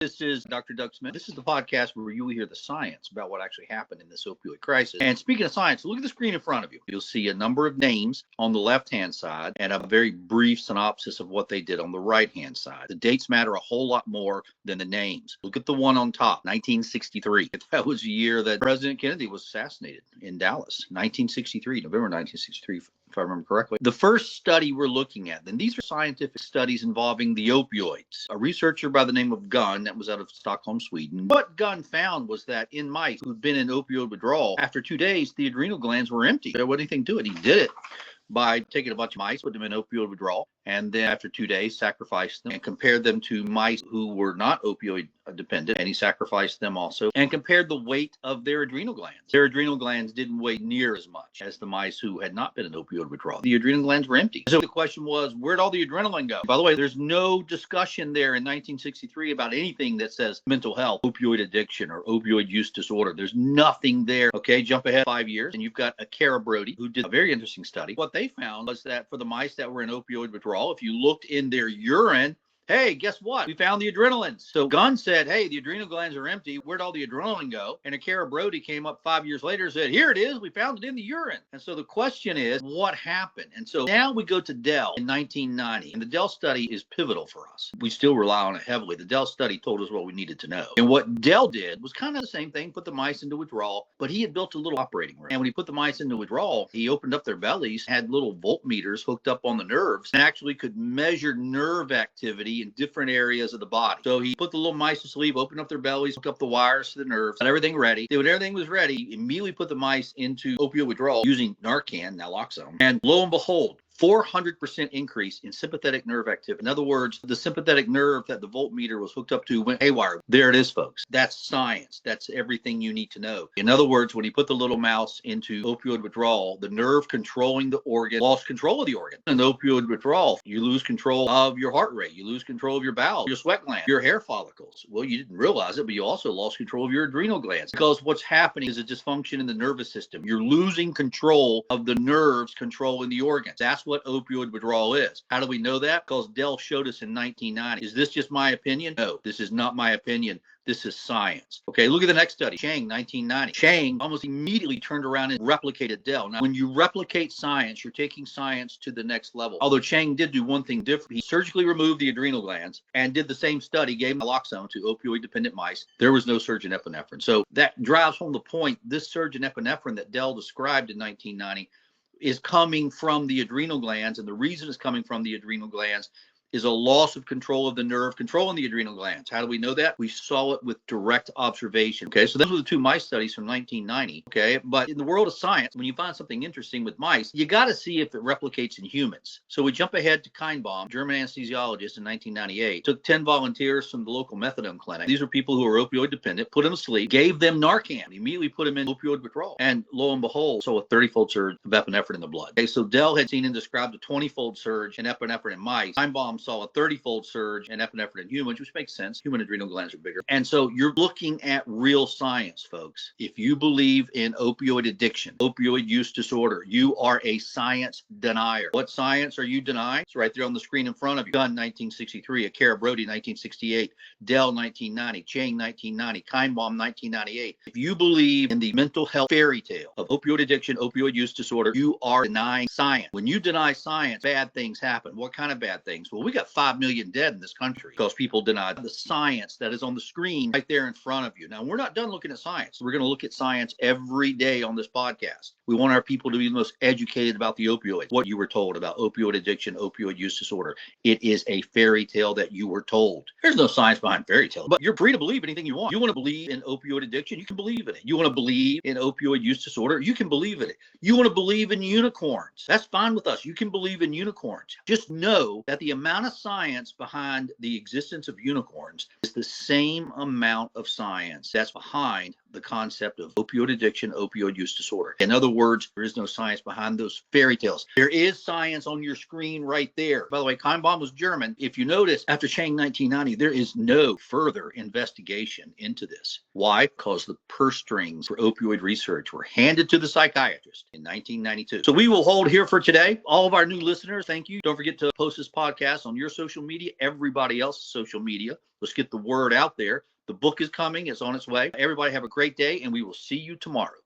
This is Dr. Doug Smith. This is the podcast where you will hear the science about what actually happened in this opioid crisis. And speaking of science, look at the screen in front of you. You'll see a number of names on the left-hand side and a very brief synopsis of what they did on the right-hand side. The dates matter a whole lot more than the names. Look at the one on top, 1963. That was the year that President Kennedy was assassinated in Dallas, 1963, November 1963. If I remember correctly. The first study we're looking at, and these are scientific studies involving the opioids. A researcher by the name of Gunn, that was out of Stockholm, Sweden. What Gunn found was that in mice who'd been in opioid withdrawal, after 2 days, the adrenal glands were empty. There wasn't anything to it. He did it by taking a bunch of mice, put them in opioid withdrawal, and then after 2 days, sacrificed them and compared them to mice who were not opioid dependent, and he sacrificed them also, and compared the weight of their adrenal glands. Their adrenal glands didn't weigh near as much as the mice who had not been in opioid withdrawal. The adrenal glands were empty. So the question was, where'd all the adrenaline go? By the way, there's no discussion there in 1963 about anything that says mental health, opioid addiction, or opioid use disorder. There's nothing there. Okay, jump ahead 5 years, and you've got a Cara Brody who did a very interesting study. What they found was that for the mice that were in opioid withdrawal, if you looked in their urine, hey, guess what? We found the adrenaline. So Gunn said, hey, the adrenal glands are empty. Where'd all the adrenaline go? And a Cara Brody came up 5 years later and said, here it is. We found it in the urine. And so the question is, what happened? And so now we go to Dell in 1990. And the Dell study is pivotal for us. We still rely on it heavily. The Dell study told us what we needed to know. And what Dell did was kind of the same thing, put the mice into withdrawal, but he had built a little operating room. And when he put the mice into withdrawal, he opened up their bellies, had little voltmeters hooked up on the nerves, and actually could measure nerve activity in different areas of the body. So he put the little mice to sleep, opened up their bellies, hooked up the wires to the nerves, got everything ready. Then when everything was ready, immediately put the mice into opioid withdrawal using Narcan, naloxone. And lo and behold, 400% increase in sympathetic nerve activity. In other words, the sympathetic nerve that the voltmeter was hooked up to went haywire. There it is, folks. That's science. That's everything you need to know. In other words, when he put the little mouse into opioid withdrawal, the nerve controlling the organ lost control of the organ. In opioid withdrawal, you lose control of your heart rate. You lose control of your bowels, your sweat gland, your hair follicles. Well, you didn't realize it, but you also lost control of your adrenal glands because what's happening is a dysfunction in the nervous system. You're losing control of the nerves controlling the organs. That's what opioid withdrawal is. How do we know that? Because Dell showed us in 1990. Is this just my opinion? No, this is not my opinion. This is science. Okay, look at the next study. Chang, 1990. Chang almost immediately turned around and replicated Dell. Now, when you replicate science, you're taking science to the next level. Although Chang did do one thing different. He surgically removed the adrenal glands and did the same study, gave naloxone to opioid-dependent mice. There was no surge in epinephrine. So that drives home the point. This surge in epinephrine that Dell described in 1990 is coming from the adrenal glands, and the reason it's coming from the adrenal glands is a loss of control of the nerve controlling the adrenal glands. How do we know that? We saw it with direct observation. Okay, so those were the two mice studies from 1990. Okay, but in the world of science, when you find something interesting with mice, you got to see if it replicates in humans. So we jump ahead to Kienbaum, German anesthesiologist in 1998, took 10 volunteers from the local methadone clinic. These are people who are opioid dependent, put them to sleep, gave them Narcan, immediately put them in opioid withdrawal. And lo and behold, saw a 30-fold surge of epinephrine in the blood. Okay, so Dell had seen and described a 20-fold surge in epinephrine in mice. Kienbaum saw a 30-fold surge in epinephrine in humans, which makes sense. Human adrenal glands are bigger. And so you're looking at real science, folks. If you believe in opioid addiction, opioid use disorder, you are a science denier. What science are you denying? It's right there on the screen in front of you. Gunn, 1963, a Cara Brody, 1968, Dell, 1990, Chang, 1990, Kienbaum, 1998. If you believe in the mental health fairy tale of opioid addiction, opioid use disorder, you are denying science. When you deny science, bad things happen. What kind of bad things? Well, we got 5 million dead in this country because people deny the science that is on the screen right there in front of you. Now, we're not done looking at science. We're going to look at science every day on this podcast. We want our people to be the most educated about the opioids, what you were told about opioid addiction, opioid use disorder. It is a fairy tale that you were told. There's no science behind fairy tale, but you're free to believe anything you want. You want to believe in opioid addiction, you can believe in it. You want to believe in opioid use disorder, you can believe in it. You want to believe in unicorns, that's fine with us. You can believe in unicorns. Just know that the amount of science behind the existence of unicorns is the same amount of science that's behind the concept of opioid addiction, opioid use disorder. In other words, there is no science behind those fairy tales. There is science on your screen right there. By the way, Kienbaum was German. If you notice, after Chang 1990, there is no further investigation into this. Why? Because the purse strings for opioid research were handed to the psychiatrist in 1992. So we will hold here for today. All of our new listeners, thank you. Don't forget to post this podcast on your social media, everybody else's social media. Let's get the word out there. The book is coming. It's on its way. Everybody have a great day, and we will see you tomorrow.